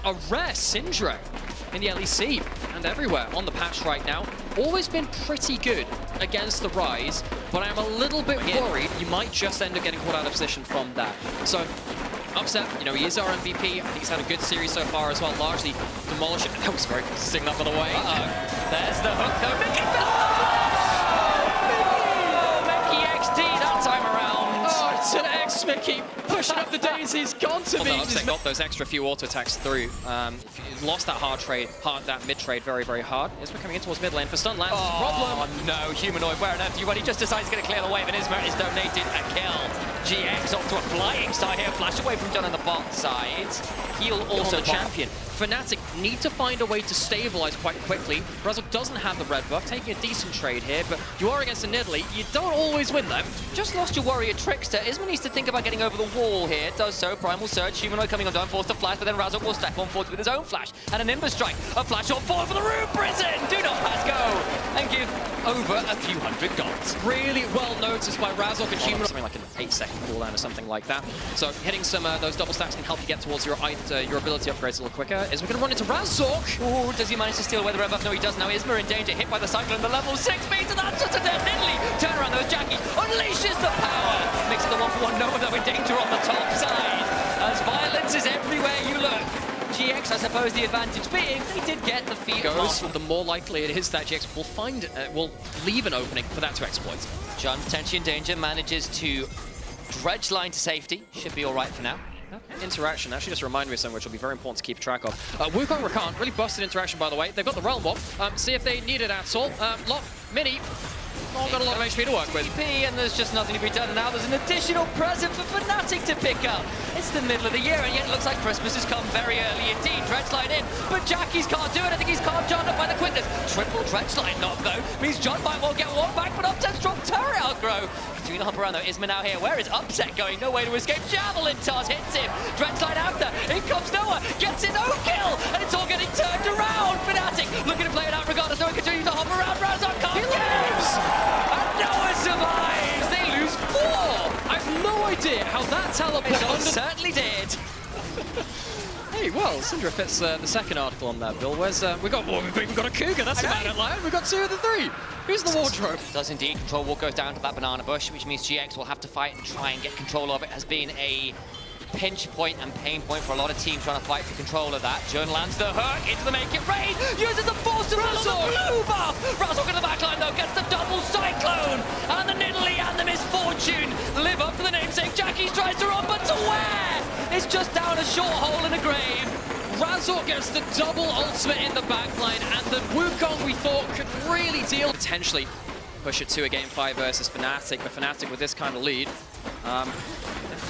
a rare Syndra in the LEC and everywhere on the patch right now. Always been pretty good against the Rise, but I'm a little bit worried you might just end up getting caught out of position from that. So, Upset, you know, he is our MVP. I think he's had a good series so far as well, largely demolishing. That was very good, sticking up on the way. There's the hook though. Mickey! Mickey XD that time around. Oh, it's an X Mickey pushing up the daisies. Gone to me. Upset got those extra few auto attacks through. Lost that that mid trade very, very hard. Isma coming in towards mid lane for stun lands. Oh no, Humanoid, where on earth you? When he just decides he's going to clear the wave, and Isma is donated a kill. GX off to a flying start here, flash away from John on the bot side. He'll also champion. Fnatic need to find a way to stabilize quite quickly. Razok doesn't have the red buff, taking a decent trade here, but you are against a Nidalee. You don't always win them. Just lost your warrior Trickster. Isma needs to think about getting over the wall here. Does so. Primal Surge. Humanoid coming on down, forced to flash, but then Razok will step on forward with his own flash. And an Ember Strike. A flash on forward for the Rune Prison. Do not pass go. And give over a few hundred gods. Really well noticed by Razok and Humanoid. Something like an 8-second cooldown or something like that. So hitting some those double stacks can help you get towards your ability upgrades a little quicker. Is we're going to run into Razok. Ooh, does he manage to steal away the red buff? No, he does now. Isma in danger, hit by the Cyclone, the level 6 meter. That's just a dead Nidalee. Turn around those Jackies, unleashes the power. Makes it the 1-for-1. Nova though in danger on the top side. As violence is everywhere you look. GX, I suppose the advantage being, they did get the feed. The more likely it is that GX will leave an opening for that to exploit. John potentially in danger, manages to dredge line to safety. Should be all right for now. Interaction actually just reminded me of something which will be very important to keep track of. Wukong Rakan, really busted interaction by the way. They've got the Realm Warp. See if they need it at all. Mini. Not got a lot of HP to work with. And there's just nothing to be done. And now there's an additional present for Fnatic to pick up. It's the middle of the year, and yet it looks like Christmas has come very early indeed. Dredgeline in, but Jackies can't do it. I think he's calmed John up by the quickness. Triple Dredgeline knock, though, means John might well get one back, but Upset's dropped turret outgrow. Continuing to hump around, though. Isma now here. Where is Upset going? No way to escape. Javelin toss hits him. Dredgeline after. In comes Noah. Gets it, no kill, and it's all getting turned around. Fnatic looking to play it out regardless. Noah continues to hump around. Razok can't and Noah survives! They lose 4! I have no idea how that teleport certainly did. Hey, well, Syndra fits the second article on that, Bill. Where's we've got a Cougar, that's about it, Lion. We've got 2 of the 3. Who's the wardrobe? Does indeed. Control wall goes down to that banana bush, which means GX will have to fight and try and get control of it. Has been a pinch point and pain point for a lot of teams trying to fight for control of that. Jun lands the hook into the make it rain, uses the force to pull the blue buff. Razok in the backline though gets the double cyclone, and the Nidalee and the Misfortune live up to the namesake. Jackies tries to run, but to where? It's just down a short hole in a grave. Razok gets the double ultimate in the backline, and the Wukong we thought could really deal. Potentially push it to a game 5 versus Fnatic, but Fnatic with this kind of lead.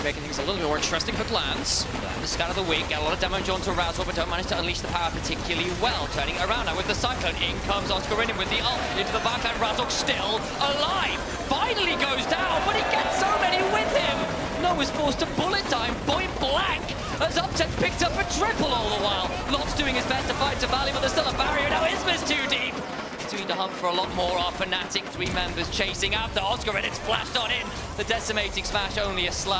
Making things a little bit more interesting. Hook lands. The scan of the week, get a lot of damage onto Razor, but don't manage to unleash the power particularly well. Turning it around now with the Cyclone. In comes Oscar in with the ult into the backline. Razor still alive. Finally goes down, but he gets so many with him. Noah's forced to bullet time, point blank, as Upset picked up a triple all the while. Lot's doing his best to fight to Valley, but there's still a barrier. Now Isma's too deep. To hunt for a lot more. Our Fnatic 3 members chasing after Oscar, and it's flashed on in. The decimating smash only a slow.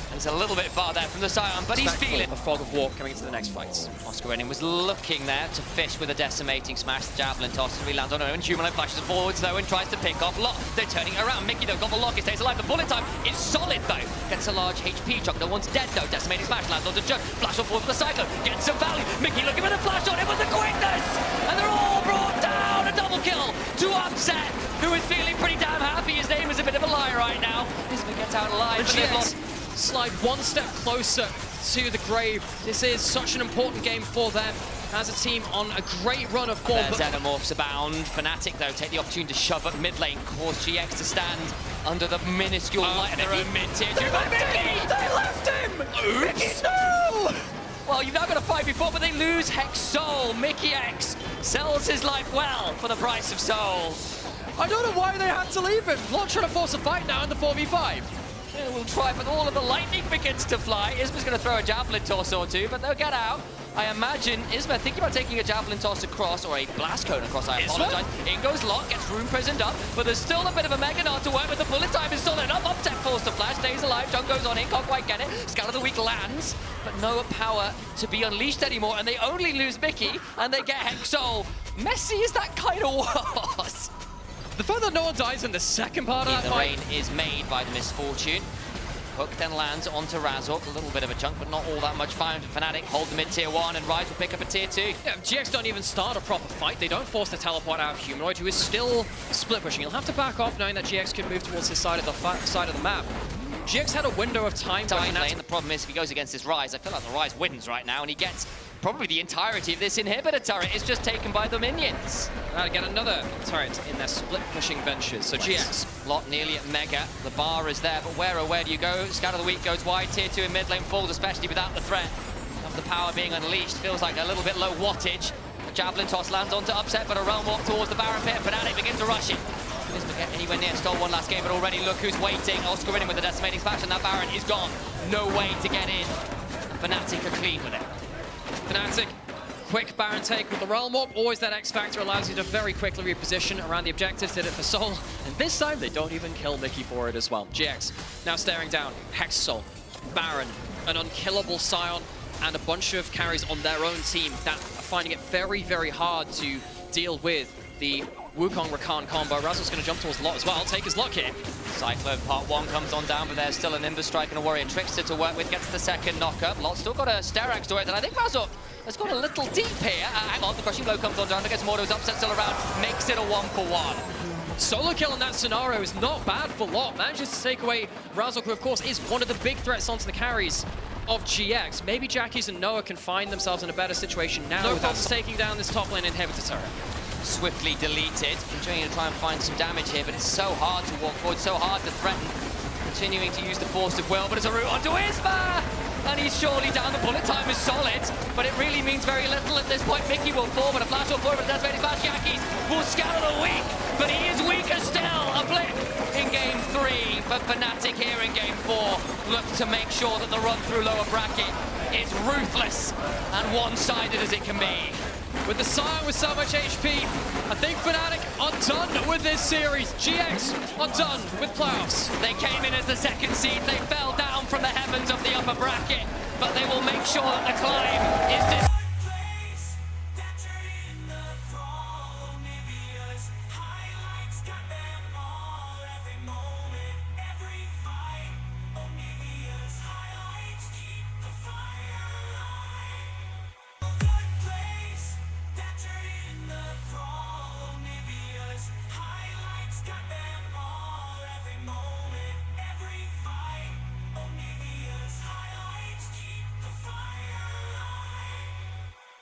And it's a little bit far there from the Scion, but he's feeling a fog of war coming into the next fights. Oscar Renin was looking there to fish with a decimating smash. The javelin toss as we land on Owen. Humanoid flashes forwards though and tries to pick off Lock. They're turning it around. Mickey though got the lock. It stays alive. The bullet time is solid though. Gets a large HP chunk. No one's dead though. Decimating smash lands on the judge. Flash on forward for the Cyclone. Gets some value. Mickey looking for the flash on it with the quickness. And they're all brought down. A double kill to Upset, who is feeling pretty damn happy. His name is a bit of a lie right now. Isma gets out alive, but they've lost. Slide one step closer to the grave. This is such an important game for them as a team on a great run of form. Xenomorphs abound. Fnatic, though, take the opportunity to shove up mid lane, cause GX to stand under the minuscule light of their own mid-tier. They left him! Oops. Mickey, no! Well, you've now got a fight before, but they lose Hex Soul. Mickey X sells his life well for the price of Soul. I don't know why they had to leave him. Not trying to force a fight now in the 4v5. We'll try, but all of the lightning begins to fly. Isma's going to throw a javelin toss or two, but they'll get out. I imagine Isma thinking about taking a javelin toss across, or a blast cone across, I apologize. In goes Lot, gets room prisoned up, but there's still a bit of a Mega Nard to work with. The bullet time is solid enough. Uptech forced to flash, stays alive, Junk goes on in, can't quite get it. Scout of the Week lands, but no power to be unleashed anymore, and they only lose Mickey, and they get Hexol. Messy as that kind of was. The fact that no one dies in the second part of that The fight. rain is made by the misfortune. Hook then lands onto Razork, a little bit of a chunk, but not all that much fire. Fnatic hold the mid tier 1, and Rise will pick up a tier 2. Yeah, GX don't even start a proper fight. They don't force the teleport out of Humanoid, who is still split pushing. He'll have to back off, knowing that GX can move towards his side of the map. GX had a window of time. Lane. The problem is if he goes against his Rise, I feel like the Rise wins right now, and he gets probably the entirety of this inhibitor turret. Is just taken by the minions. Get another turret in their split pushing ventures. So GX. Lot nearly at Mega. The bar is there, but where do you go? Scout of the Week goes wide. Tier 2 in mid lane falls, especially without the threat of the power being unleashed. Feels like a little bit low wattage. A javelin toss lands onto Upset, but a realm walk towards the Baron pit. Fnatic begin to rush it. Doesn't get anywhere near. Stole one last game, but already look who's waiting. Oscar in with the decimating splash, and that Baron is gone. No way to get in. Fnatic are clean with it. Fnatic, quick Baron take with the Realm Warp. Always that X Factor allows you to very quickly reposition around the objectives. Did it for Soul. And this time, they don't even kill Mickey for it as well. GX now staring down. Hex Soul, Baron, an unkillable Scion, and a bunch of carries on their own team that are finding it very, very hard to deal with the Wukong Rakan combo. Razzle's going to jump towards Lot as well. Take his luck here. Cyclone part 1 comes on down, but there's still an Nimbus Strike and a Warrior Trickster to work with. Gets the second knock-up. Lot's still got a Sterax to it, and I think Razzle has gone a little deep here. Hang on, the Crushing Blow comes on down. Gets Mordo's Upset still around. Makes it a 1-for-1. Solo kill in that scenario is not bad for Lot. Manages to take away Razzle, who of course is one of the big threats onto the carries of GX. Maybe Jackies and Noah can find themselves in a better situation now without taking down this top lane inhibitor turret. Swiftly deleted. Continuing to try and find some damage here, but it's so hard to walk forward, so hard to threaten. Continuing to use the force of will, but it's a route onto Isma! And he's surely down. The bullet time is solid, but it really means very little at this point. Mickey will fall, but a flash will forward, but that's very fast. Jackies will scatter the weak, but he is weaker still. A blip in game 3, but Fnatic here in game 4 look to make sure that the run through lower bracket is ruthless and one-sided as it can be. With the Scion with so much HP, I think Fnatic are done with this series. GX are done with playoffs. They came in as the second seed. They fell down from the heavens of the upper bracket, but they will make sure that the climb is